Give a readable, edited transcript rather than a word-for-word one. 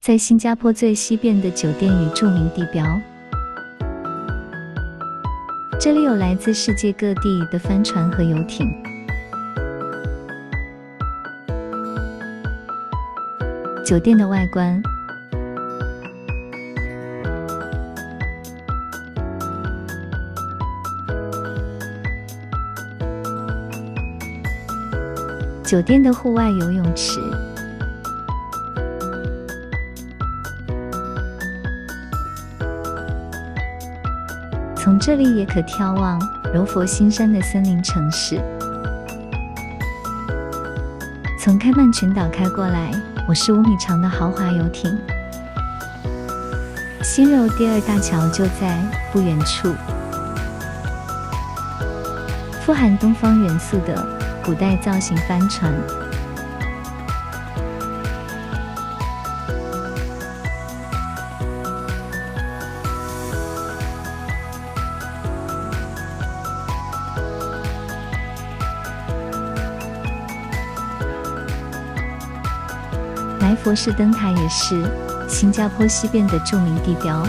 在新加坡最西边的酒店与著名地标。这里有来自世界各地的帆船和游艇。酒店的外观，酒店的户外游泳池，从这里也可眺望柔佛新山的森林城市。从开曼群岛开过来，我是5米长的豪华游艇。新柔第2大桥就在不远处，富含东方元素的古代造型帆船。来佛士灯塔也是新加坡西边的著名地标。